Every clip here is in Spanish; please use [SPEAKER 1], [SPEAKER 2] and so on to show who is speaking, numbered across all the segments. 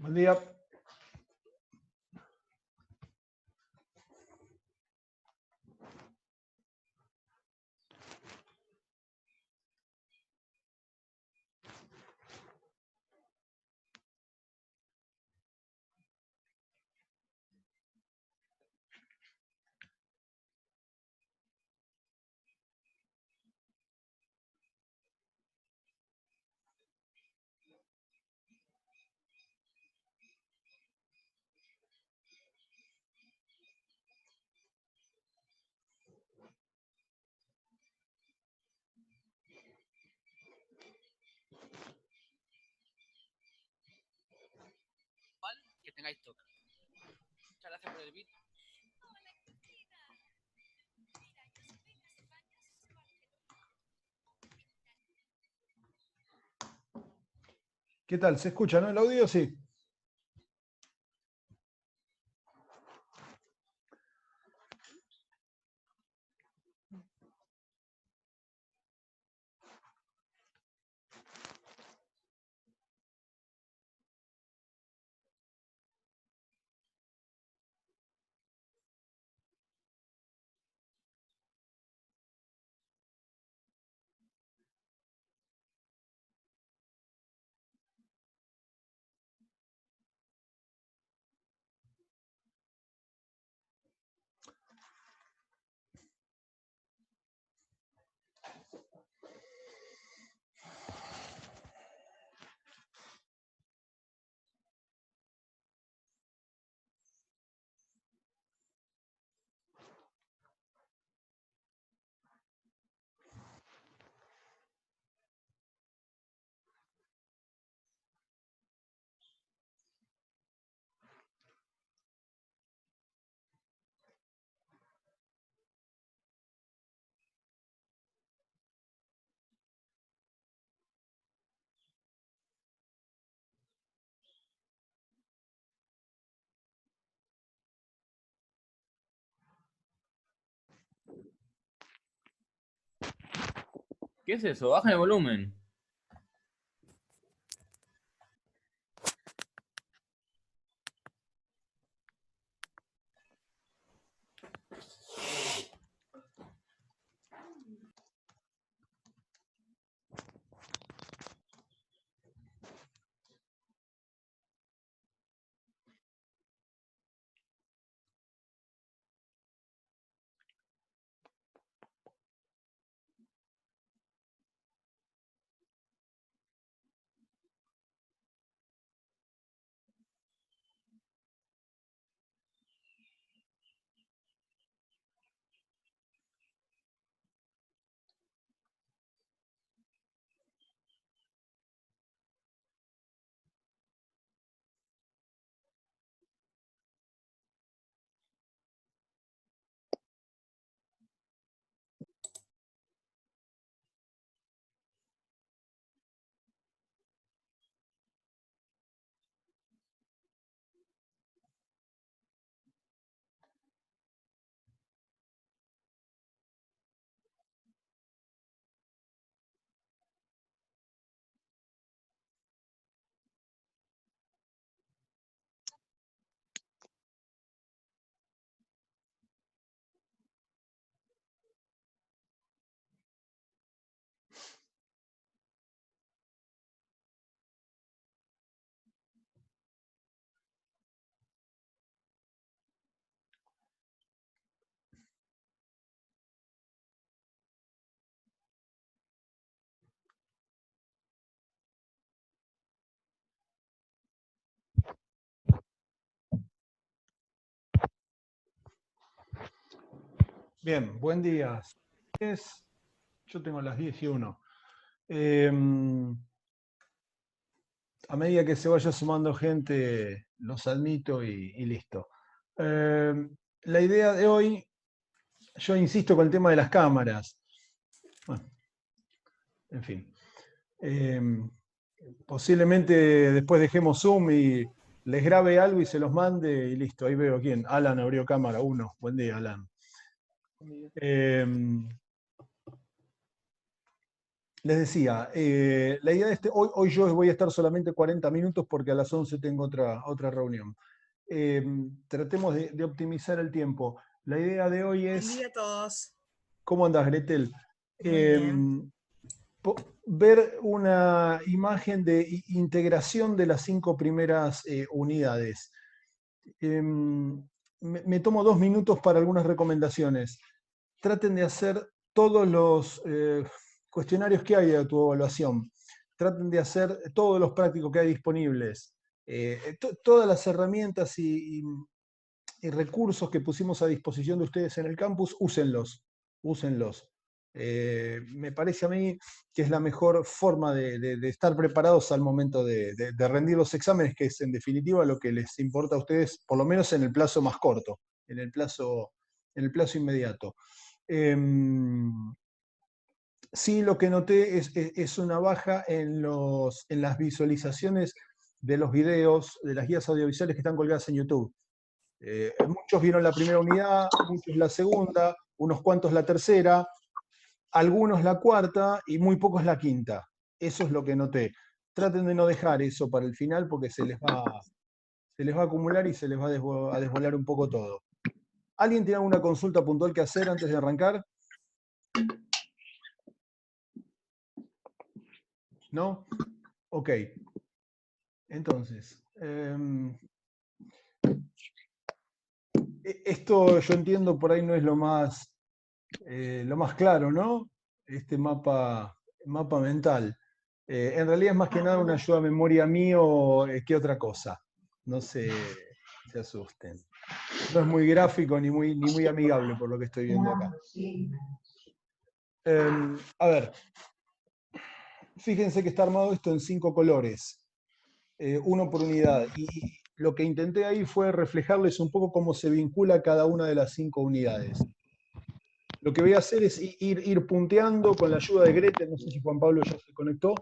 [SPEAKER 1] Buen día.
[SPEAKER 2] Que tengáis toque. Muchas gracias por el beat.
[SPEAKER 1] ¿Qué tal? ¿Se escucha, no? ¿El audio? Sí.
[SPEAKER 3] ¿Qué es eso? Baja el volumen.
[SPEAKER 1] Bien, buen día. Yo tengo las 10:01. A medida que se vaya sumando gente, los admito y listo. La idea de hoy, yo insisto con el tema de las cámaras. Bueno, en fin. Posiblemente después dejemos Zoom y les grabe algo y se los mande y listo. Ahí veo quién. Alan abrió cámara 1. Buen día, Alan. Les decía, la idea de hoy yo voy a estar solamente 40 minutos porque a las 11 tengo otra reunión. Tratemos de optimizar el tiempo. La idea de hoy
[SPEAKER 4] Buen
[SPEAKER 1] es,
[SPEAKER 4] día a todos.
[SPEAKER 1] ¿cómo andas, Gretel?
[SPEAKER 4] Muy bien.
[SPEAKER 1] Ver una imagen de integración de las 5 primeras unidades. Me tomo 2 minutos para algunas recomendaciones. Traten de hacer todos los cuestionarios que hay de tu evaluación. Traten de hacer todos los prácticos que hay disponibles. Todas las herramientas y recursos que pusimos a disposición de ustedes en el campus, úsenlos. Úsenlos. Me parece a mí que es la mejor forma de estar preparados al momento de rendir los exámenes, que es en definitiva lo que les importa a ustedes, por lo menos en el plazo más corto, en el plazo inmediato. Sí, lo que noté es una baja en las visualizaciones de los videos, de las guías audiovisuales que están colgadas en YouTube. Muchos vieron la primera unidad, muchos la segunda, unos cuantos la tercera, algunos la cuarta y muy pocos la quinta. Eso es lo que noté. Traten de no dejar eso para el final porque se les va a acumular y se les va a desvolar un poco todo. ¿Alguien tiene alguna consulta puntual que hacer antes de arrancar? ¿No? Ok. Entonces, esto yo entiendo por ahí no es lo más claro, ¿no? Este mapa mental. En realidad es más que nada una ayuda a memoria mío que otra cosa. No se asusten. No es muy gráfico ni muy amigable por lo que estoy viendo acá. A ver, fíjense que está armado esto en 5 colores, uno por unidad. Y lo que intenté ahí fue reflejarles un poco cómo se vincula cada una de las 5 unidades. Lo que voy a hacer es ir punteando con la ayuda de Gretel, no sé si Juan Pablo ya se conectó,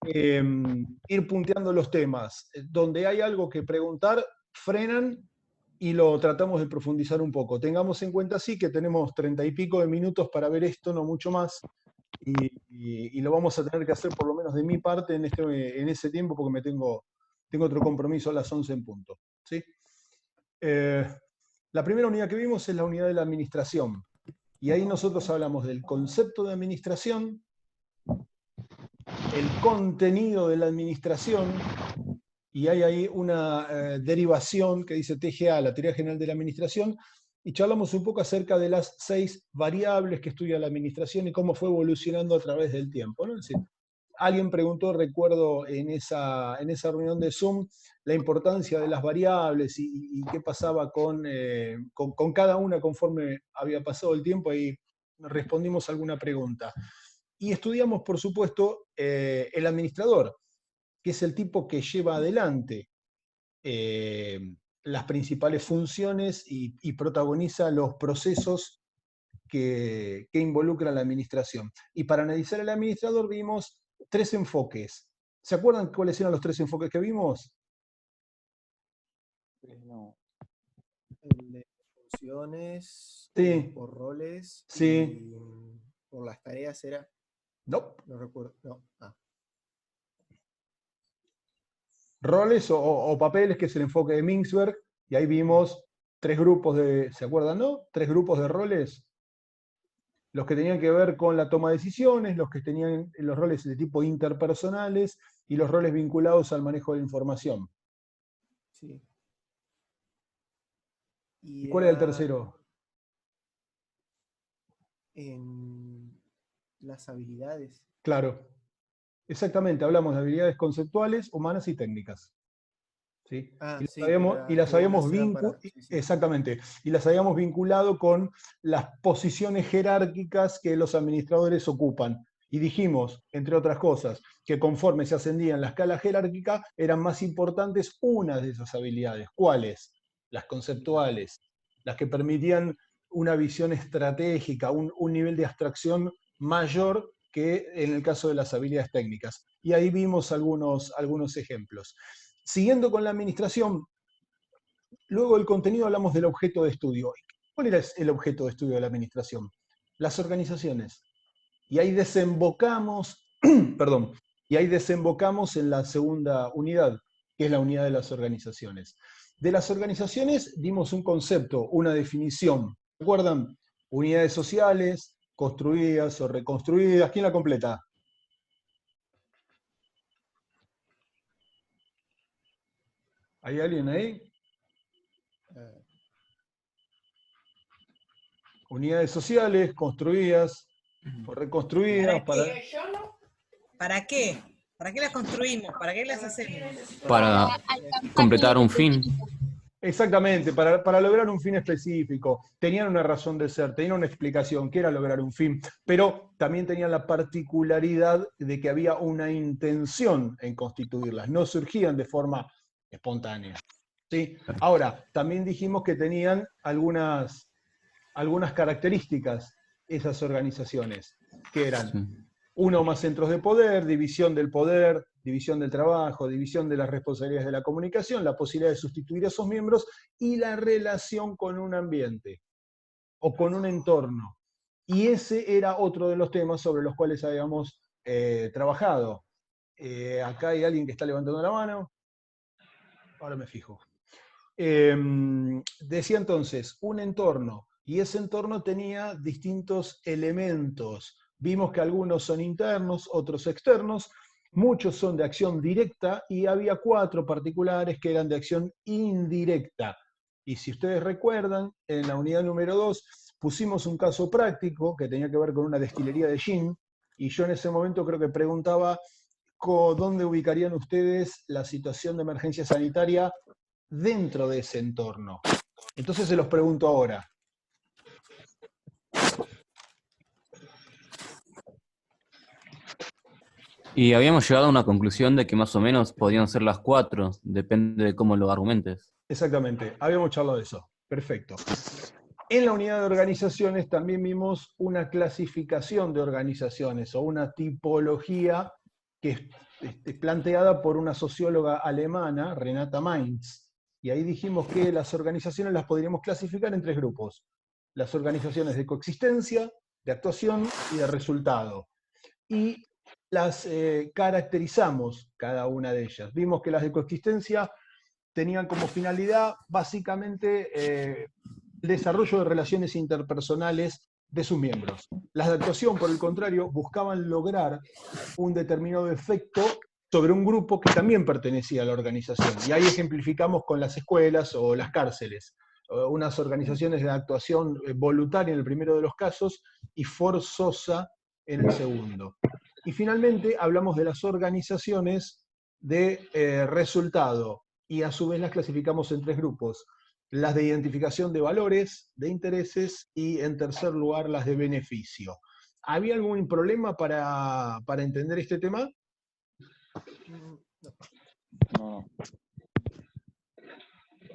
[SPEAKER 1] ir punteando los temas. Donde hay algo que preguntar, frenan y lo tratamos de profundizar un poco. Tengamos en cuenta sí que tenemos 30 y pico de minutos para ver esto, no mucho más, y lo vamos a tener que hacer por lo menos de mi parte en ese tiempo porque tengo otro compromiso a las 11 en punto. ¿Sí? La primera unidad que vimos es la unidad de la administración. Y ahí nosotros hablamos del concepto de administración, el contenido de la administración, y hay ahí una derivación que dice TGA, la Teoría General de la Administración, y charlamos un poco acerca de las 6 variables que estudia la administración y cómo fue evolucionando a través del tiempo, ¿no? Es decir, alguien preguntó, recuerdo, en esa reunión de Zoom, la importancia de las variables y qué pasaba con cada una conforme había pasado el tiempo, y respondimos alguna pregunta. Y estudiamos, por supuesto, el administrador, que es el tipo que lleva adelante las principales funciones y protagoniza los procesos que involucran la administración. Y para analizar al administrador vimos 3 enfoques. ¿Se acuerdan cuáles eran los 3 enfoques que vimos?
[SPEAKER 5] No. El de funciones,
[SPEAKER 1] Sí.
[SPEAKER 5] por roles
[SPEAKER 1] Sí.
[SPEAKER 5] y por las tareas era.
[SPEAKER 1] No.
[SPEAKER 5] No recuerdo. No.
[SPEAKER 1] Roles o papeles, que es el enfoque de Mintzberg, y ahí vimos 3 grupos ¿se acuerdan, no? 3 grupos de roles. Los que tenían que ver con la toma de decisiones, los que tenían los roles de tipo interpersonales y los roles vinculados al manejo de la información.
[SPEAKER 5] Sí.
[SPEAKER 1] ¿Y cuál era el tercero?
[SPEAKER 5] En las habilidades.
[SPEAKER 1] Claro. Exactamente, hablamos de habilidades conceptuales, humanas y técnicas. ¿Sí? Y las habíamos vinculado, exactamente, y las habíamos vinculado con las posiciones jerárquicas que los administradores ocupan. Y dijimos, entre otras cosas, que conforme se ascendía en la escala jerárquica, eran más importantes unas de esas habilidades. ¿Cuáles? Las conceptuales, las que permitían una visión estratégica, un nivel de abstracción mayor que en el caso de las habilidades técnicas. Y ahí vimos algunos ejemplos. Siguiendo con la administración, luego del contenido hablamos del objeto de estudio. ¿Cuál era el objeto de estudio de la administración? Las organizaciones. Y ahí desembocamos Perdón. Y ahí desembocamos en la segunda unidad, que es la unidad de las organizaciones. De las organizaciones dimos un concepto, una definición. ¿Recuerdan? Unidades sociales, construidas o reconstruidas. ¿Quién la completa? ¿Hay alguien ahí?
[SPEAKER 5] Eh,
[SPEAKER 1] Unidades sociales, construidas o reconstruidas para...
[SPEAKER 4] ¿Para qué? ¿Para qué las construimos? ¿Para qué las hacemos?
[SPEAKER 3] Para completar un fin.
[SPEAKER 1] Exactamente, para lograr un fin específico. Tenían una razón de ser, tenían una explicación, que era lograr un fin, pero también tenían la particularidad de que había una intención en constituirlas, no surgían de forma espontánea. ¿Sí? Ahora, también dijimos que tenían algunas características esas organizaciones, que eran
[SPEAKER 3] Sí.
[SPEAKER 1] uno o más centros de poder, división del trabajo, división de las responsabilidades de la comunicación, la posibilidad de sustituir a esos miembros y la relación con un ambiente o con un entorno. Y ese era otro de los temas sobre los cuales habíamos trabajado. Acá hay alguien que está levantando la mano. Ahora me fijo. Decía entonces, un entorno, y ese entorno tenía distintos elementos. Vimos que algunos son internos, otros externos, muchos son de acción directa y había 4 particulares que eran de acción indirecta. Y si ustedes recuerdan, en la unidad número 2 pusimos un caso práctico que tenía que ver con una destilería de gin, y yo en ese momento creo que preguntaba dónde ubicarían ustedes la situación de emergencia sanitaria dentro de ese entorno. Entonces se los pregunto ahora.
[SPEAKER 3] Y habíamos llegado a una conclusión de que más o menos podían ser las 4, depende de cómo lo argumentes.
[SPEAKER 1] Exactamente, habíamos charlado de eso. Perfecto. En la unidad de organizaciones también vimos una clasificación de organizaciones o una tipología que es planteada por una socióloga alemana, Renata Mainz. Y ahí dijimos que las organizaciones las podríamos clasificar en 3 grupos. Las organizaciones de coexistencia, de actuación y de resultado. Y las caracterizamos cada una de ellas. Vimos que las de coexistencia tenían como finalidad básicamente el desarrollo de relaciones interpersonales de sus miembros. Las de actuación, por el contrario, buscaban lograr un determinado efecto sobre un grupo que también pertenecía a la organización. Y ahí ejemplificamos con las escuelas o las cárceles, unas organizaciones de actuación voluntaria en el primero de los casos y forzosa en el segundo. Y finalmente hablamos de las organizaciones de resultado, y a su vez las clasificamos en 3 grupos. Las de identificación de valores, de intereses, y en tercer lugar las de beneficio. ¿Había algún problema para entender este tema?
[SPEAKER 6] No.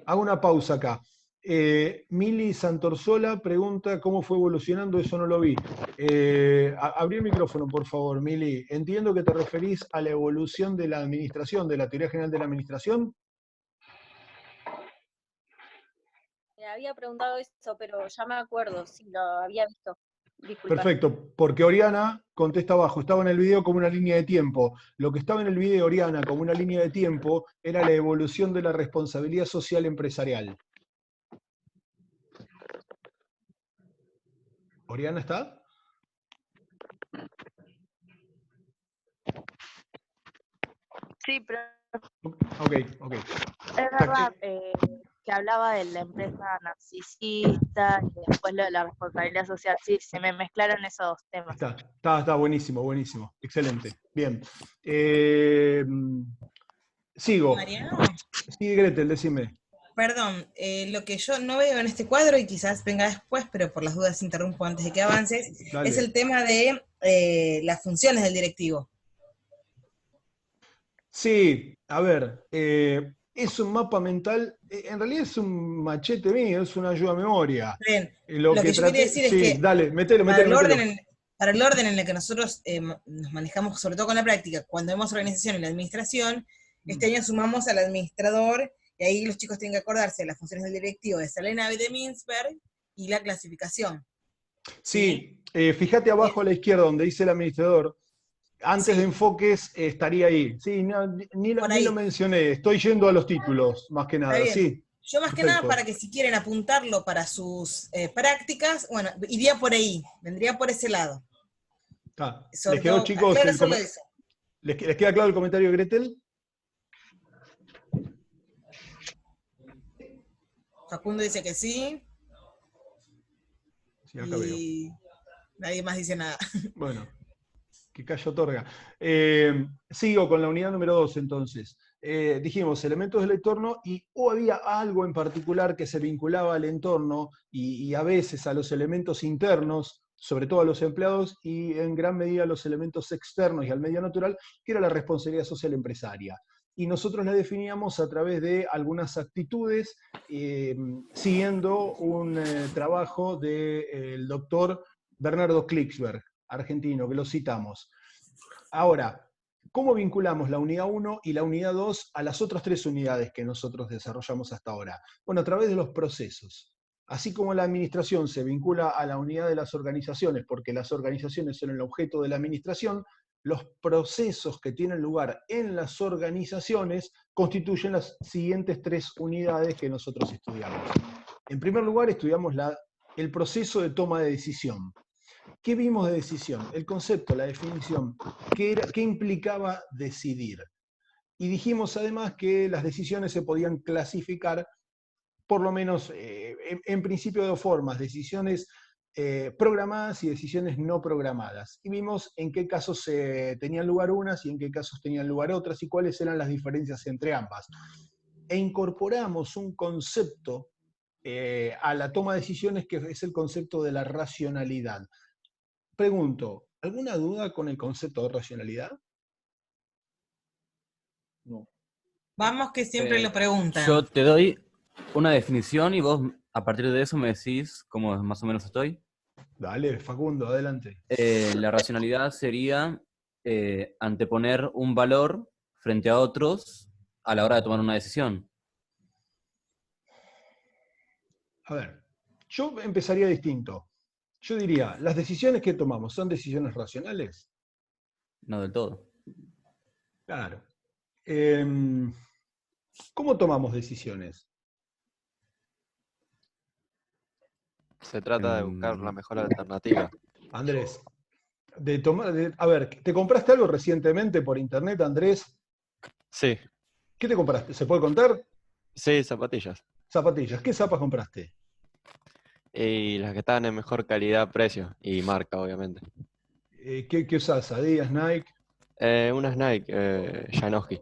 [SPEAKER 1] Hago una pausa acá. Mili Santorsola pregunta cómo fue evolucionando, eso no lo vi. Abrí el micrófono, por favor, Mili. Entiendo que te referís a la evolución de la administración, de la teoría general de la administración.
[SPEAKER 7] Me había preguntado eso, pero ya me acuerdo, sí, lo había visto. Disculpa.
[SPEAKER 1] Perfecto, porque Oriana contesta abajo, estaba en el video como una línea de tiempo. Lo que estaba en el video Oriana como una línea de tiempo era la evolución de la responsabilidad social empresarial. ¿Oriana está?
[SPEAKER 7] Sí, pero
[SPEAKER 1] Ok.
[SPEAKER 7] es verdad que hablaba de la empresa narcisista y después lo de la responsabilidad social. Sí, se me mezclaron esos dos temas.
[SPEAKER 1] Está buenísimo. Excelente. Bien. Sigo.
[SPEAKER 4] Mariano,
[SPEAKER 1] Sí, Gretel, decime.
[SPEAKER 4] perdón, lo que yo no veo en este cuadro, y quizás venga después, pero por las dudas interrumpo antes de que avances,
[SPEAKER 1] Dale.
[SPEAKER 4] es el tema de las funciones del directivo.
[SPEAKER 1] Sí, a ver, es un mapa mental, en realidad es un machete mío, es una ayuda a memoria.
[SPEAKER 4] Bien, lo que yo quería decir es que
[SPEAKER 1] dale, mételo.
[SPEAKER 4] para el orden en el que nosotros nos manejamos, sobre todo con la práctica, cuando vemos organización y la administración, este año sumamos al administrador, y ahí los chicos tienen que acordarse de las funciones del directivo de Salena de Mintzberg y la clasificación.
[SPEAKER 1] Sí, fíjate abajo a la izquierda donde dice el administrador, Antes
[SPEAKER 4] Sí.
[SPEAKER 1] de enfoques estaría ahí. Sí, ni
[SPEAKER 4] Por
[SPEAKER 1] lo
[SPEAKER 4] ahí.
[SPEAKER 1] mencioné, estoy yendo a los títulos, más que
[SPEAKER 4] Está
[SPEAKER 1] nada,
[SPEAKER 4] bien.
[SPEAKER 1] sí.
[SPEAKER 4] Yo más que nada
[SPEAKER 1] Perfecto.
[SPEAKER 4] para que si quieren apuntarlo para sus prácticas, bueno, iría por ahí, vendría por ese lado.
[SPEAKER 1] ¿Les
[SPEAKER 4] Sobre
[SPEAKER 1] quedó,
[SPEAKER 4] todo,
[SPEAKER 1] chicos,
[SPEAKER 4] aclara solo eso.
[SPEAKER 1] les queda claro el comentario de Gretel?
[SPEAKER 4] Facundo dice que sí,
[SPEAKER 1] Sí, acá veo.
[SPEAKER 4] y nadie más dice nada.
[SPEAKER 1] Bueno, que callo otorga. Sigo con la unidad número 2 entonces. Dijimos elementos del entorno y había algo en particular que se vinculaba al entorno y a veces a los elementos internos, sobre todo a los empleados y en gran medida a los elementos externos y al medio natural, que era la responsabilidad social empresaria. Y nosotros la definíamos a través de algunas actitudes, siguiendo un trabajo del doctor Bernardo Klicksberg, argentino, que lo citamos. Ahora, ¿cómo vinculamos la unidad 1 y la unidad 2 a las otras 3 unidades que nosotros desarrollamos hasta ahora? Bueno, a través de los procesos. Así como la administración se vincula a la unidad de las organizaciones, porque las organizaciones son el objeto de la administración, los procesos que tienen lugar en las organizaciones constituyen las siguientes 3 unidades que nosotros estudiamos. En primer lugar, estudiamos el proceso de toma de decisión. ¿Qué vimos de decisión? El concepto, la definición, qué implicaba decidir. Y dijimos además que las decisiones se podían clasificar, por lo menos en principio, de dos formas: decisiones programadas y decisiones no programadas. Y vimos en qué casos tenían lugar unas y en qué casos tenían lugar otras y cuáles eran las diferencias entre ambas. E incorporamos un concepto a la toma de decisiones que es el concepto de la racionalidad. Pregunto, ¿alguna duda con el concepto de racionalidad?
[SPEAKER 5] No.
[SPEAKER 4] Vamos que siempre lo
[SPEAKER 3] Yo
[SPEAKER 4] preguntan.
[SPEAKER 3] te doy una definición y vos a partir de eso me decís cómo más o menos estoy.
[SPEAKER 1] Dale, Facundo, adelante.
[SPEAKER 3] La racionalidad sería anteponer un valor frente a otros a la hora de tomar una decisión.
[SPEAKER 1] A ver, yo empezaría distinto. Yo diría, ¿las decisiones que tomamos son decisiones racionales?
[SPEAKER 3] No del todo.
[SPEAKER 1] Claro. ¿Cómo tomamos decisiones?
[SPEAKER 6] Se trata de buscar la mejor alternativa.
[SPEAKER 1] Andrés, a ver, ¿te compraste algo recientemente por internet, Andrés?
[SPEAKER 6] Sí,
[SPEAKER 1] ¿Qué te compraste? ¿Se puede contar?
[SPEAKER 6] sí, zapatillas.
[SPEAKER 1] Zapatillas. ¿Qué zapas compraste?
[SPEAKER 6] Y las que están en mejor calidad, precio y marca, obviamente.
[SPEAKER 1] ¿Qué usás? ¿Adidas, Nike?
[SPEAKER 6] Unas Nike, Janowski.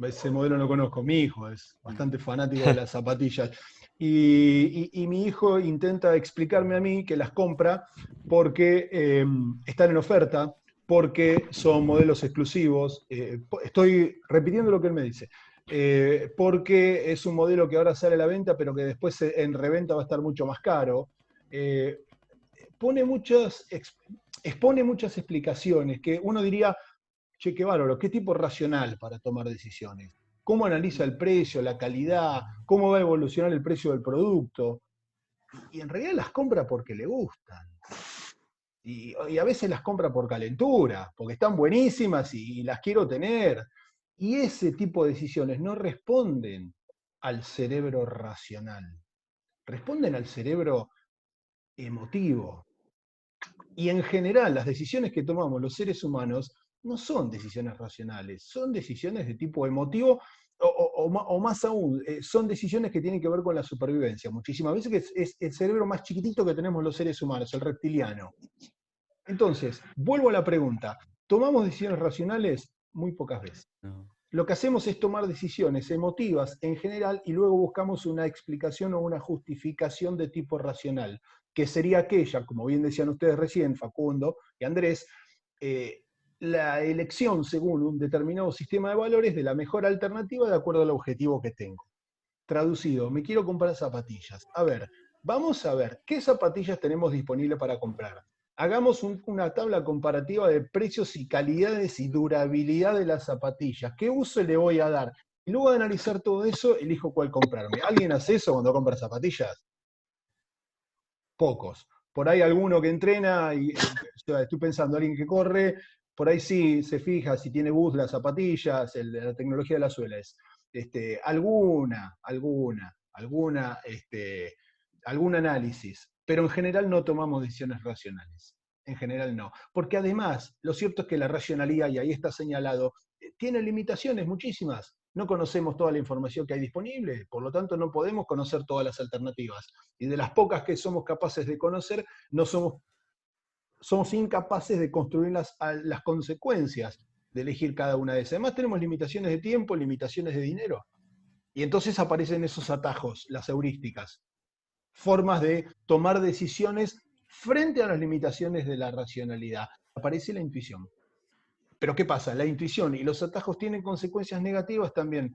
[SPEAKER 1] Ese modelo no conozco. Mi hijo es bastante fanático de las zapatillas. Y mi hijo intenta explicarme a mí que las compra porque están en oferta, porque son modelos exclusivos. Estoy repitiendo lo que él me dice. Porque es un modelo que ahora sale a la venta, pero que después en reventa va a estar mucho más caro. Expone muchas explicaciones que uno diría, che, qué bárbaro, qué tipo racional para tomar decisiones. ¿Cómo analiza el precio, la calidad? ¿Cómo va a evolucionar el precio del producto? Y en realidad las compra porque le gustan. Y a veces las compra por calentura, porque están buenísimas y las quiero tener. Y ese tipo de decisiones no responden al cerebro racional, responden al cerebro emotivo. Y en general, las decisiones que tomamos los seres humanos no son decisiones racionales, son decisiones de tipo emotivo o más aún, son decisiones que tienen que ver con la supervivencia. Muchísimas veces que es el cerebro más chiquitito que tenemos los seres humanos, el reptiliano. Entonces, vuelvo a la pregunta. ¿Tomamos decisiones racionales? Muy pocas veces.
[SPEAKER 3] No.
[SPEAKER 1] Lo que hacemos es tomar decisiones emotivas en general y luego buscamos una explicación o una justificación de tipo racional, que sería aquella, como bien decían ustedes recién, Facundo y Andrés, la elección según un determinado sistema de valores de la mejor alternativa de acuerdo al objetivo que tengo. Traducido, me quiero comprar zapatillas. A ver, vamos a ver qué zapatillas tenemos disponibles para comprar. Hagamos una tabla comparativa de precios y calidades y durabilidad de las zapatillas. ¿Qué uso le voy a dar? Y luego de analizar todo eso, elijo cuál comprarme. ¿Alguien hace eso cuando compra zapatillas? Pocos. Por ahí alguno que entrena, y estoy pensando, alguien que corre, por ahí sí se fija si tiene bus las zapatillas, la tecnología de la suela, es algún análisis, pero en general no tomamos decisiones racionales. En general no. Porque además, lo cierto es que la racionalidad, y ahí está señalado, tiene limitaciones muchísimas. No conocemos toda la información que hay disponible, por lo tanto no podemos conocer todas las alternativas. Y de las pocas que somos capaces de conocer, no somos incapaces de construir las consecuencias de elegir cada una de esas. Además tenemos limitaciones de tiempo, limitaciones de dinero. Y entonces aparecen esos atajos, las heurísticas, formas de tomar decisiones frente a las limitaciones de la racionalidad. Aparece la intuición. Pero ¿qué pasa? La intuición y los atajos tienen consecuencias negativas también.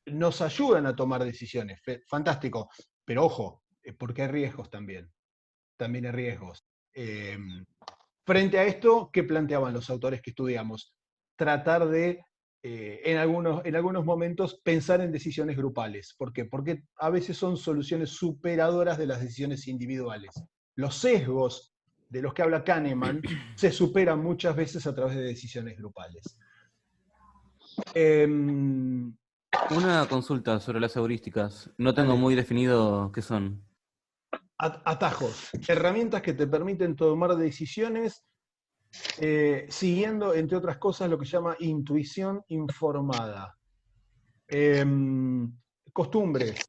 [SPEAKER 1] Nos ayudan a tomar decisiones. Fantástico. Pero ojo, porque hay riesgos también. También hay riesgos. Frente a esto, ¿qué planteaban los autores que estudiamos? Tratar de, en algunos momentos, pensar en decisiones grupales. ¿Por qué? Porque a veces son soluciones superadoras de las decisiones individuales. Los sesgos de los que habla Kahneman se superan muchas veces a través de decisiones grupales.
[SPEAKER 3] Una consulta sobre las heurísticas. No tengo
[SPEAKER 1] Dale.
[SPEAKER 3] muy definido qué son.
[SPEAKER 1] Atajos, herramientas que te permiten tomar decisiones siguiendo, entre otras cosas, lo que se llama intuición informada. Costumbres.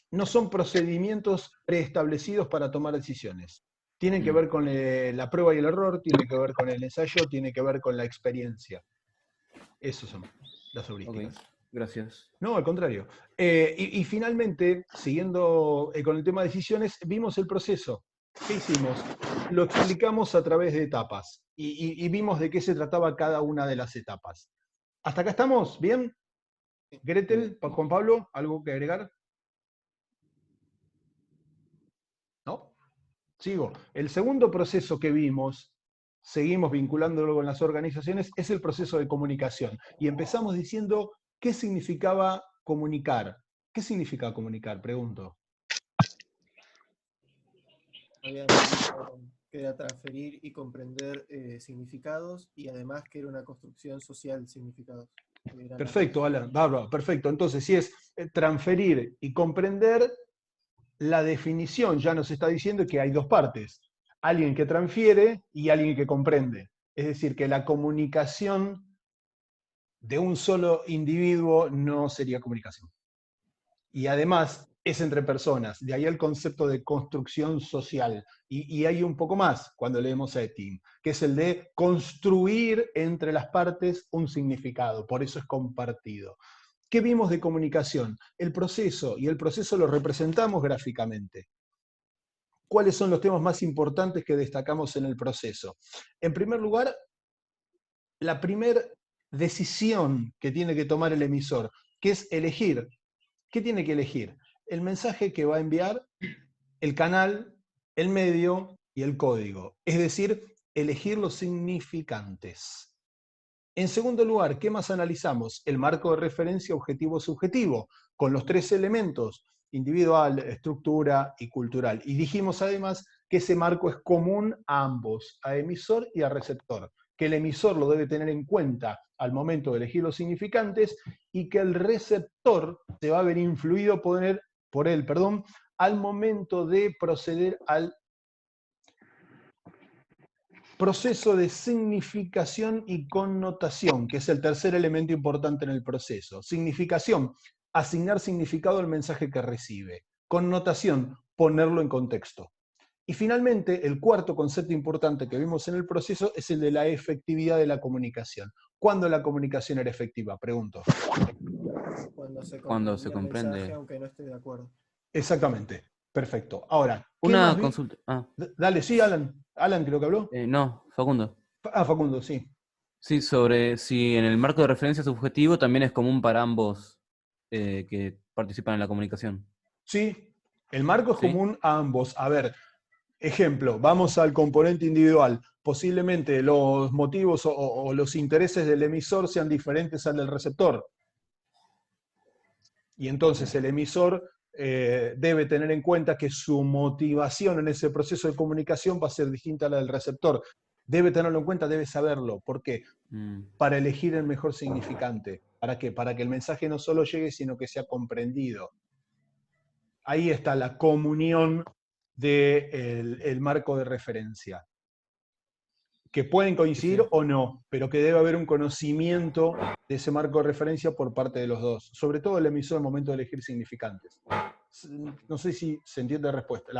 [SPEAKER 1] No son procedimientos preestablecidos para tomar decisiones. Tienen que ver con la prueba y el error, tienen que ver con el ensayo, tienen que ver con la experiencia. Esos son las heurísticas.
[SPEAKER 3] Ok, gracias.
[SPEAKER 1] No, al contrario. Y finalmente, siguiendo con el tema de decisiones, vimos el proceso. ¿Qué hicimos? Lo explicamos a través de etapas y vimos de qué se trataba cada una de las etapas. ¿Hasta acá estamos? ¿Bien? Gretel, Juan Pablo, ¿algo que agregar? ¿No? Sigo. El segundo proceso que vimos, seguimos vinculándolo con las organizaciones, es el proceso de comunicación. Y empezamos diciendo qué significaba comunicar. ¿Qué significa comunicar? Pregunto.
[SPEAKER 5] Habían dicho que era transferir y comprender significados y además que era una construcción social de significados.
[SPEAKER 1] Perfecto, Alan, bárbaro, perfecto. Entonces, si es transferir y comprender, la definición ya nos está diciendo que hay dos partes. Alguien que transfiere y alguien que comprende. Es decir, que la comunicación de un solo individuo no sería comunicación. Y además es entre personas, de ahí el concepto de construcción social. Y hay un poco más cuando leemos a Etting, que es el de construir entre las partes un significado, por eso es compartido. ¿Qué vimos de comunicación? El proceso, y el proceso lo representamos gráficamente. ¿Cuáles son los temas más importantes que destacamos en el proceso? En primer lugar, la primera decisión que tiene que tomar el emisor, que es elegir. ¿Qué tiene que elegir? El mensaje que va a enviar, el canal, el medio y el código. Es decir, elegir los significantes. En segundo lugar, ¿qué más analizamos? El marco de referencia objetivo-subjetivo, con los tres elementos, individual, estructura y cultural. Y dijimos además que ese marco es común a ambos, a emisor y a receptor, que el emisor lo debe tener en cuenta al momento de elegir los significantes y que el receptor se va a ver influido por él, al momento de proceder al proceso de significación y connotación, que es el tercer elemento importante en el proceso. Significación, asignar significado al mensaje que recibe. Connotación, ponerlo en contexto. Y finalmente, el cuarto concepto importante que vimos en el proceso es el de la efectividad de la comunicación. ¿Cuándo la comunicación era efectiva? Pregunto.
[SPEAKER 5] Cuando se
[SPEAKER 3] comprende el mensaje,
[SPEAKER 5] aunque no esté de acuerdo.
[SPEAKER 1] Exactamente. Perfecto. Ahora, ¿qué
[SPEAKER 3] Una
[SPEAKER 1] más
[SPEAKER 3] consulta.
[SPEAKER 1] Dale, sí, Alan. Alan creo que habló.
[SPEAKER 3] No, Facundo.
[SPEAKER 1] Facundo, sí.
[SPEAKER 3] Sí, sobre si en el marco de referencia subjetivo también es común para ambos que participan en la comunicación.
[SPEAKER 1] Sí, el marco es común a ambos. A ver, ejemplo, vamos al componente individual. Posiblemente los motivos o los intereses del emisor sean diferentes al del receptor. Y entonces el emisor debe tener en cuenta que su motivación en ese proceso de comunicación va a ser distinta a la del receptor. debe tenerlo en cuenta, debe saberlo. ¿Por qué?
[SPEAKER 3] Mm.
[SPEAKER 1] Para elegir el mejor significante. ¿Para qué? Para que el mensaje no solo llegue, sino que sea comprendido. Ahí está la comunión del marco de referencia. Que pueden coincidir
[SPEAKER 5] Sí.
[SPEAKER 1] o no, pero que debe haber un conocimiento de ese marco de referencia por parte de los dos. Sobre todo el emisor al momento de elegir significantes. No sé si se entiende la respuesta.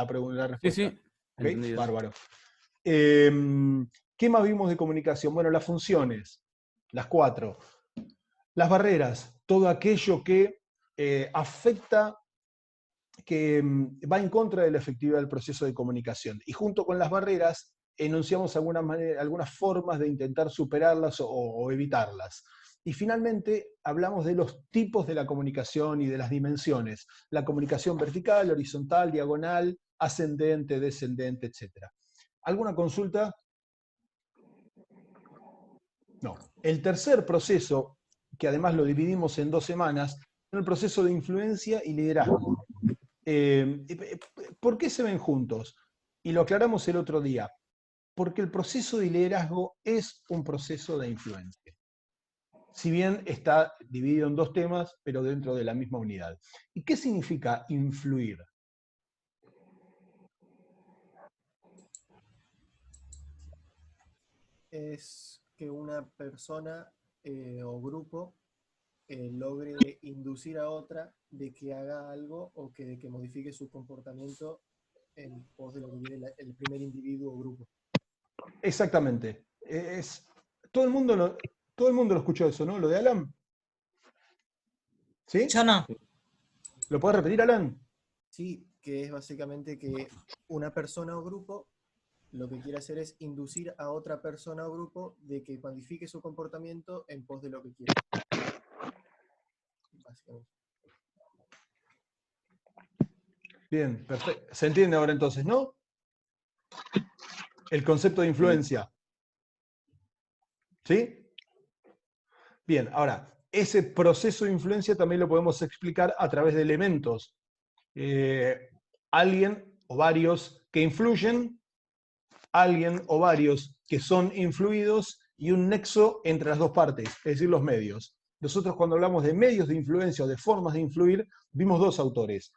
[SPEAKER 3] Sí, sí,
[SPEAKER 1] ¿Ok?
[SPEAKER 3] entendido.
[SPEAKER 1] Bárbaro. ¿Qué más vimos de comunicación? Bueno, las funciones, las 4. Las barreras, todo aquello que afecta, que va en contra de la efectividad del proceso de comunicación. Y junto con las barreras, enunciamos algunas formas de intentar superarlas o evitarlas. Y finalmente hablamos de los tipos de la comunicación y de las dimensiones. La comunicación vertical, horizontal, diagonal, ascendente, descendente, etc. ¿Alguna consulta? No. El tercer proceso, que además lo dividimos en 2 semanas, es el proceso de influencia y liderazgo. ¿Por qué se ven juntos? Y lo aclaramos el otro día. Porque el proceso de liderazgo es un proceso de influencia. Si bien está dividido en 2 temas, pero dentro de la misma unidad. ¿Y qué significa influir?
[SPEAKER 5] Es que una persona o grupo logre inducir a otra de que haga algo o que, de que modifique su comportamiento en pos de lo que quiere el primer individuo o grupo.
[SPEAKER 1] Exactamente. Todo el mundo lo escuchó eso, ¿no? Lo de Alan. ¿Sí?
[SPEAKER 4] Yo no.
[SPEAKER 1] ¿Lo podés repetir, Alan?
[SPEAKER 5] Sí, que es básicamente que una persona o grupo lo que quiere hacer es inducir a otra persona o grupo de que modifique su comportamiento en pos de lo que quiere. Básicamente.
[SPEAKER 1] Bien, perfecto. ¿Se entiende ahora entonces, no? El concepto de influencia. ¿Sí? Bien, ahora, ese proceso de influencia también lo podemos explicar a través de elementos. Alguien o varios que influyen, alguien o varios que son influidos y un nexo entre las 2 partes, es decir, los medios. Nosotros cuando hablamos de medios de influencia o de formas de influir, vimos 2 autores.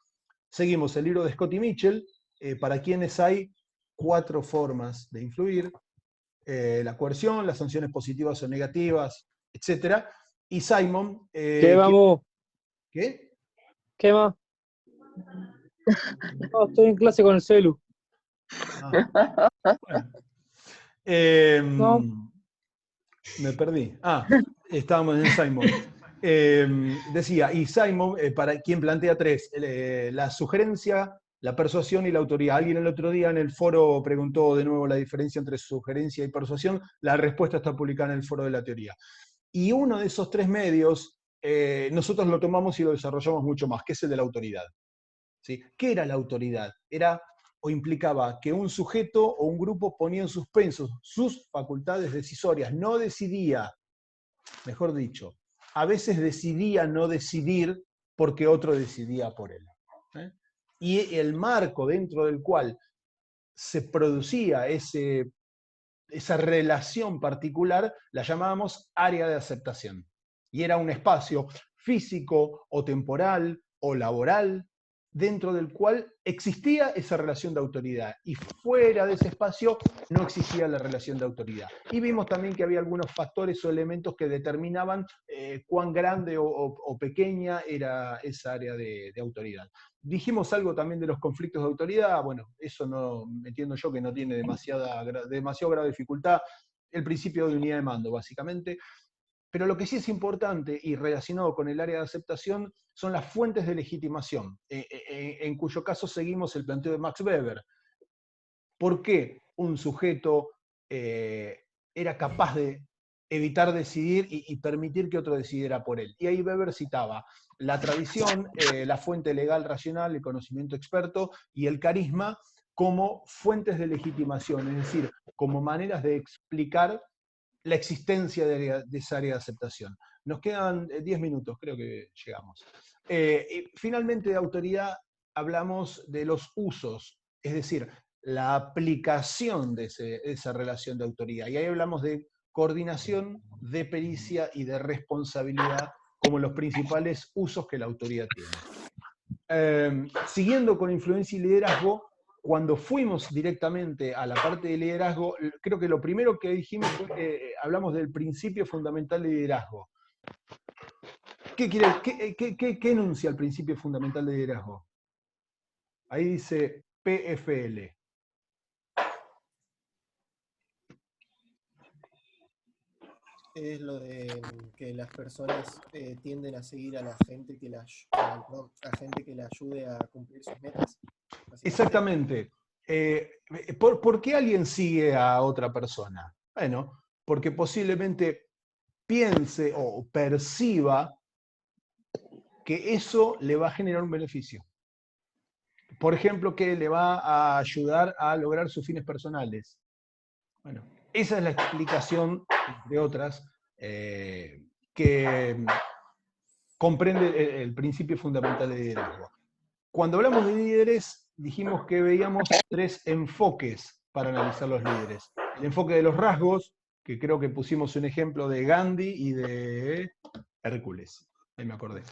[SPEAKER 1] Seguimos el libro de Scott y Mitchell, para quienes hay 4 formas de influir: la coerción, las sanciones positivas o negativas, etc. Y Simon...
[SPEAKER 8] ¿Qué vamos?
[SPEAKER 1] ¿Qué?
[SPEAKER 8] ¿Qué más? No, estoy en clase con el celu.
[SPEAKER 1] Ah, bueno.
[SPEAKER 8] No.
[SPEAKER 1] Me perdí. Estábamos en Simon. Decía, y Simon, para quien plantea 3, la sugerencia, la persuasión y la autoridad. Alguien el otro día en el foro preguntó de nuevo la diferencia entre sugerencia y persuasión. La respuesta está publicada en el foro de la teoría. Y uno de esos 3 medios, nosotros lo tomamos y lo desarrollamos mucho más, que es el de la autoridad. ¿Sí? ¿Qué era la autoridad? Era o implicaba que un sujeto o un grupo ponía en suspenso sus facultades decisorias, no decidía, mejor dicho, a veces decidía no decidir porque otro decidía por él. Y el marco dentro del cual se producía esa relación particular la llamábamos área de aceptación. Y era un espacio físico o temporal o laboral dentro del cual existía esa relación de autoridad, y fuera de ese espacio no existía la relación de autoridad. Y vimos también que había algunos factores o elementos que determinaban cuán grande o pequeña era esa área de autoridad. Dijimos algo también de los conflictos de autoridad. Bueno, eso no entiendo yo que no tiene demasiado grado de dificultad. El principio de unidad de mando, básicamente. Pero lo que sí es importante y relacionado con el área de aceptación son las fuentes de legitimación, en cuyo caso seguimos el planteo de Max Weber. ¿Por qué un sujeto era capaz de evitar decidir y permitir que otro decidiera por él? Y ahí Weber citaba la tradición, la fuente legal racional, el conocimiento experto y el carisma como fuentes de legitimación, es decir, como maneras de explicar la existencia de esa área de aceptación. Nos quedan 10 minutos, creo que llegamos. Y finalmente, de autoridad hablamos de los usos, es decir, la aplicación de esa relación de autoridad. Y ahí hablamos de coordinación, de pericia y de responsabilidad como los principales usos que la autoridad tiene. Siguiendo con influencia y liderazgo, cuando fuimos directamente a la parte de liderazgo, creo que lo primero que dijimos fue que hablamos del principio fundamental de liderazgo. ¿Qué enuncia el principio fundamental de liderazgo? Ahí dice PFL.
[SPEAKER 5] Es lo de que las personas tienden a seguir a la gente que la gente que le ayude a cumplir sus metas.
[SPEAKER 1] Exactamente. ¿Por qué alguien sigue a otra persona? Bueno, porque posiblemente piense o perciba que eso le va a generar un beneficio. Por ejemplo, que le va a ayudar a lograr sus fines personales. Bueno, esa es la explicación, entre otras, que comprende el principio fundamental de liderazgo. Cuando hablamos de líderes, dijimos que veíamos 3 enfoques para analizar los líderes. El enfoque de los rasgos, que creo que pusimos un ejemplo de Gandhi y de Hércules, ahí me acordé.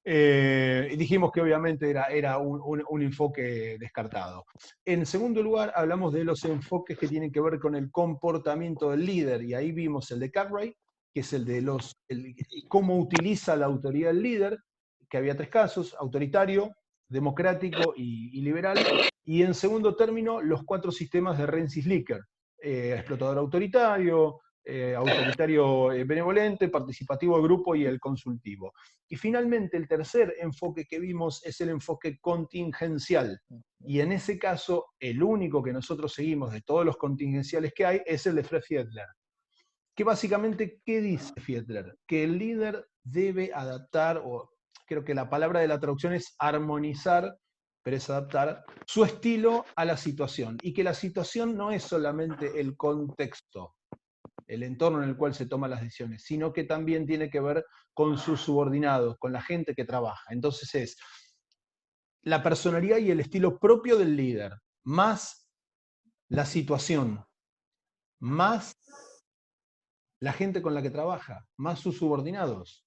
[SPEAKER 1] Y dijimos que obviamente era un enfoque descartado. En segundo lugar, hablamos de los enfoques que tienen que ver con el comportamiento del líder, y ahí vimos el de Cartwright, que es el de cómo utiliza la autoridad del líder, que había 3 casos: autoritario, democrático y liberal. Y en segundo término, los 4 sistemas de Rensis-Likert: explotador autoritario, autoritario benevolente, participativo de grupo y el consultivo. Y finalmente, el tercer enfoque que vimos es el enfoque contingencial. Y en ese caso, el único que nosotros seguimos de todos los contingenciales que hay es el de Fred Fiedler. Que básicamente, ¿qué dice Fiedler? Que el líder debe adaptar, o creo que la palabra de la traducción es armonizar, pero es adaptar su estilo a la situación. Y que la situación no es solamente el contexto, el entorno en el cual se toman las decisiones, sino que también tiene que ver con sus subordinados, con la gente que trabaja. Entonces es la personalidad y el estilo propio del líder, más la situación, más la gente con la que trabaja, más sus subordinados.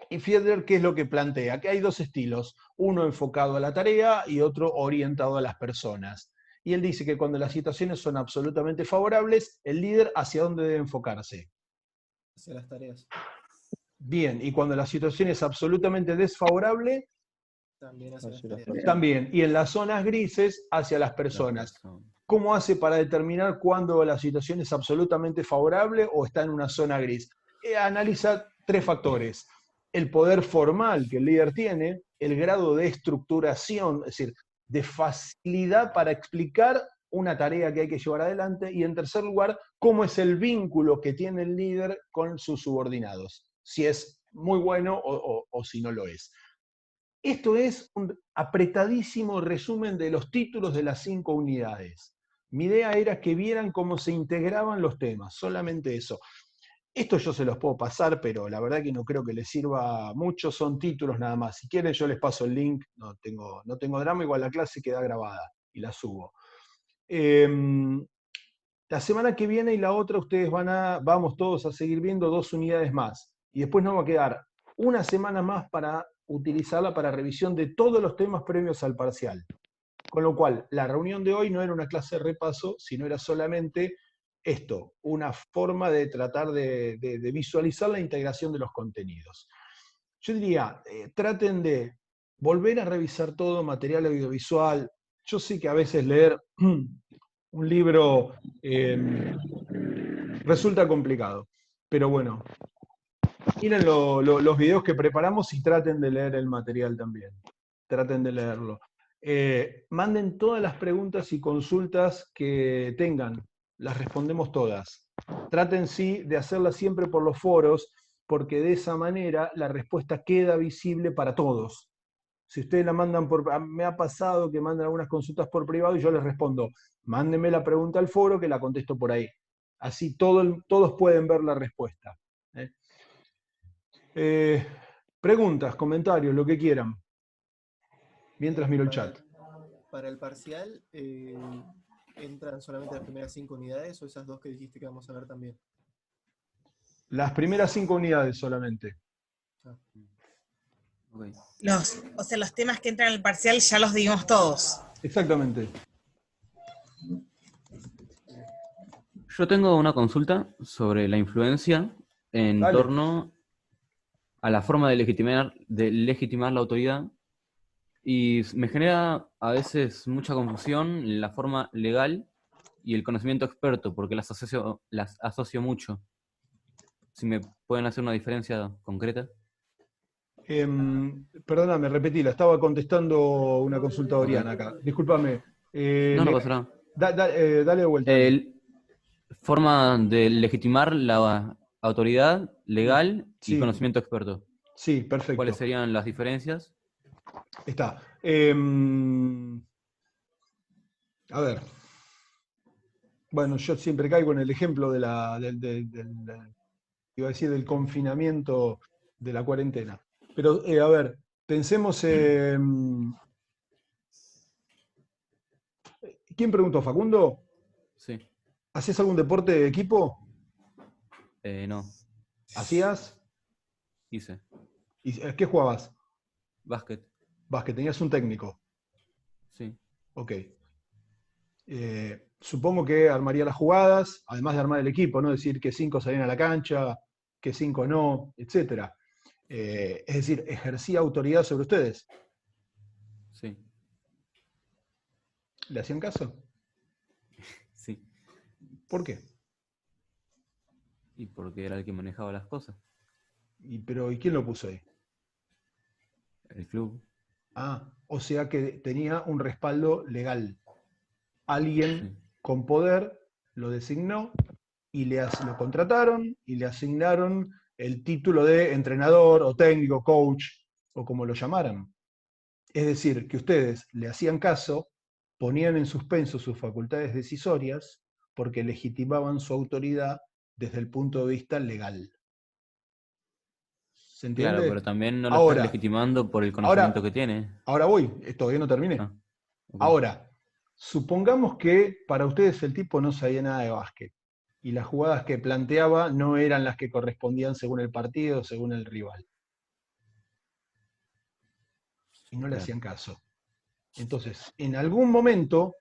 [SPEAKER 1] Y Fiedler, ¿qué es lo que plantea? Que hay 2 estilos, uno enfocado a la tarea y otro orientado a las personas. Y él dice que cuando las situaciones son absolutamente favorables, el líder, ¿hacia dónde debe enfocarse?
[SPEAKER 5] Hacia las tareas.
[SPEAKER 1] Bien, y cuando la situación es absolutamente desfavorable,
[SPEAKER 5] También hacia las tareas.
[SPEAKER 1] también. Y en las zonas grises, hacia las personas. ¿Cómo hace para determinar cuándo la situación es absolutamente favorable o está en una zona gris? Analiza 3 factores: el poder formal que el líder tiene, el grado de estructuración, es decir, de facilidad para explicar una tarea que hay que llevar adelante, y en tercer lugar, cómo es el vínculo que tiene el líder con sus subordinados, si es muy bueno o si no lo es. Esto es un apretadísimo resumen de los títulos de las 5 unidades. Mi idea era que vieran cómo se integraban los temas, solamente eso. Esto yo se los puedo pasar, pero la verdad que no creo que les sirva mucho, son títulos nada más. Si quieren yo les paso el link, no tengo drama, igual la clase queda grabada y la subo. La semana que viene y la otra ustedes vamos todos a seguir viendo 2 unidades más. Y después nos va a quedar una semana más para utilizarla para revisión de todos los temas previos al parcial. Con lo cual, la reunión de hoy no era una clase de repaso, sino era solamente esto, una forma de tratar de visualizar la integración de los contenidos. Yo diría, traten de volver a revisar todo material audiovisual. Yo sé que a veces leer un libro resulta complicado, pero bueno, miren los videos que preparamos y traten de leer el material también. Traten de leerlo. Manden todas las preguntas y consultas que tengan, las respondemos todas. Traten sí de hacerlas siempre por los foros, porque de esa manera la respuesta queda visible para todos. Si ustedes la mandan me ha pasado que mandan algunas consultas por privado y yo les respondo: mándenme la pregunta al foro que la contesto por ahí. Así todos pueden ver la respuesta. Preguntas, comentarios, lo que quieran. Mientras miro el chat.
[SPEAKER 5] Para el parcial, entran solamente las primeras 5 unidades o esas 2 que dijiste que vamos a ver también?
[SPEAKER 1] Las primeras 5 unidades solamente.
[SPEAKER 3] Ok.
[SPEAKER 4] O sea, los temas que entran en el parcial ya los dimos todos.
[SPEAKER 1] Exactamente.
[SPEAKER 3] Yo tengo una consulta sobre la influencia en
[SPEAKER 1] Dale.
[SPEAKER 3] torno a la forma de legitimar la autoridad, y me genera a veces mucha confusión la forma legal y el conocimiento experto, porque las asocio mucho. Si me pueden hacer una diferencia concreta.
[SPEAKER 1] Perdóname, repetila, estaba contestando una consulta de Oriana acá. Discúlpame.
[SPEAKER 3] No pasa nada.
[SPEAKER 1] Dale de vuelta.
[SPEAKER 3] Forma de legitimar la autoridad legal y
[SPEAKER 1] Sí.
[SPEAKER 3] conocimiento experto.
[SPEAKER 1] Sí, perfecto.
[SPEAKER 3] ¿Cuáles serían las diferencias?
[SPEAKER 1] Está. A ver. Bueno, yo siempre caigo en el ejemplo de iba a decir, del confinamiento de la cuarentena. Pero, a ver, pensemos en... ¿Quién preguntó? ¿Facundo?
[SPEAKER 3] Sí.
[SPEAKER 1] ¿Hacías algún deporte de equipo?
[SPEAKER 3] No.
[SPEAKER 1] ¿Hacías?
[SPEAKER 3] Hice.
[SPEAKER 1] ¿Y qué jugabas?
[SPEAKER 3] Básquet.
[SPEAKER 1] Básquet, tenías un técnico.
[SPEAKER 3] Sí.
[SPEAKER 1] Ok. Supongo que armaría las jugadas, además de armar el equipo, ¿no? Decir que 5 salían a la cancha, que 5 no, etc. Es decir, ejercía autoridad sobre ustedes.
[SPEAKER 3] Sí.
[SPEAKER 1] ¿Le hacían caso?
[SPEAKER 3] Sí.
[SPEAKER 1] ¿Por qué?
[SPEAKER 3] Y porque era el que manejaba las cosas.
[SPEAKER 1] ¿Y quién lo puso ahí?
[SPEAKER 3] El club.
[SPEAKER 1] Ah, o sea que tenía un respaldo legal. Alguien
[SPEAKER 3] Sí.
[SPEAKER 1] con poder lo designó y lo contrataron y le asignaron el título de entrenador o técnico, coach, o como lo llamaran. Es decir, que ustedes le hacían caso, ponían en suspenso sus facultades decisorias porque legitimaban su autoridad desde el punto de vista legal. ¿Se entiende?
[SPEAKER 3] Claro, pero también no lo
[SPEAKER 1] Ahora,
[SPEAKER 3] estás legitimando por el conocimiento que tiene.
[SPEAKER 1] Ahora voy, todavía no terminé.
[SPEAKER 3] Ah, ok.
[SPEAKER 1] Ahora, supongamos que para ustedes el tipo no sabía nada de básquet y las jugadas que planteaba no eran las que correspondían según el partido, según el rival. Y no le
[SPEAKER 3] Claro.
[SPEAKER 1] hacían caso. Entonces, en algún momento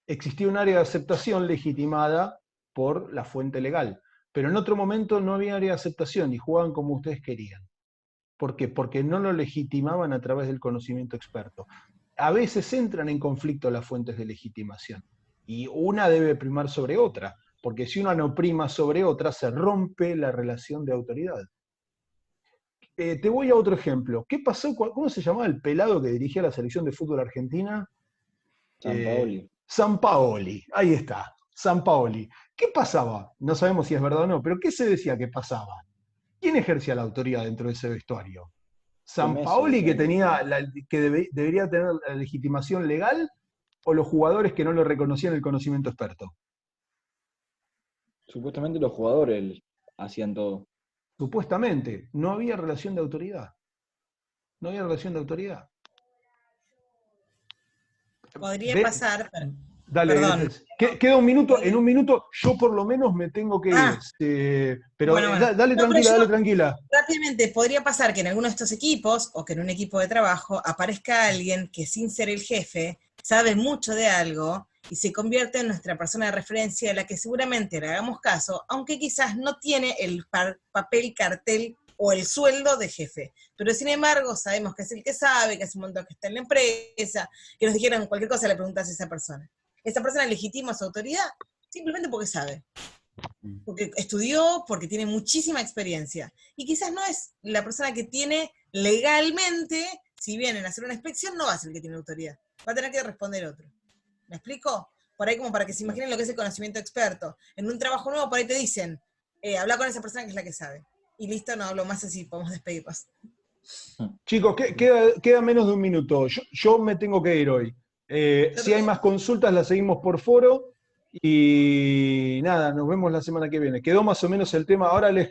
[SPEAKER 1] existía un área de aceptación legitimada por la fuente legal, pero en otro momento no había área de aceptación y jugaban como ustedes querían. ¿Por qué? Porque no lo legitimaban a través del conocimiento experto. A veces entran en conflicto las fuentes de legitimación y una debe primar sobre otra, porque si una no prima sobre otra, se rompe la relación de autoridad. Te voy a otro ejemplo. ¿Qué pasó? ¿Cómo se llamaba el pelado que dirigía la selección de fútbol argentina?
[SPEAKER 9] Sampaoli.
[SPEAKER 1] Sampaoli, ahí está, Sampaoli. ¿Qué pasaba? No sabemos si es verdad o no, pero ¿qué se decía que pasaba? ¿Quién ejercía la autoridad dentro de ese vestuario? ¿Sampaoli, que debería tener la legitimación legal, o los jugadores que no le reconocían el conocimiento experto?
[SPEAKER 9] Supuestamente los jugadores hacían todo.
[SPEAKER 1] Supuestamente, no había relación de autoridad. No había relación de autoridad.
[SPEAKER 4] Podría pasar,
[SPEAKER 1] Dale,
[SPEAKER 4] perdón.
[SPEAKER 1] queda un minuto, en un minuto yo por lo menos me tengo que ir. Pero
[SPEAKER 4] Bueno.
[SPEAKER 1] dale
[SPEAKER 4] No,
[SPEAKER 1] tranquila,
[SPEAKER 4] pero
[SPEAKER 1] dale tranquila.
[SPEAKER 4] Rápidamente, podría pasar que en alguno de estos equipos, o que en un equipo de trabajo, aparezca alguien que sin ser el jefe, sabe mucho de algo, y se convierte en nuestra persona de referencia a la que seguramente le hagamos caso, aunque quizás no tiene el papel, cartel o el sueldo de jefe. Pero sin embargo, sabemos que es el que sabe, que hace un montón que está en la empresa, que nos dijeron cualquier cosa, le preguntas a esa persona. ¿Esa persona legitima su autoridad? Simplemente porque sabe. Porque estudió, porque tiene muchísima experiencia. Y quizás no es la persona que tiene legalmente, si vienen a hacer una inspección, no va a ser el que tiene autoridad. Va a tener que responder otro. ¿Me explico? Por ahí como para que se imaginen lo que es el conocimiento experto. En un trabajo nuevo por ahí te dicen, habla con esa persona que es la que sabe. Y listo, no hablo más, así podemos despedirnos.
[SPEAKER 1] Chicos, queda menos de un minuto. Yo me tengo que ir hoy. Si hay más consultas, las seguimos por foro. Y nada, nos vemos la semana que viene. Quedó más o menos el tema. Ahora les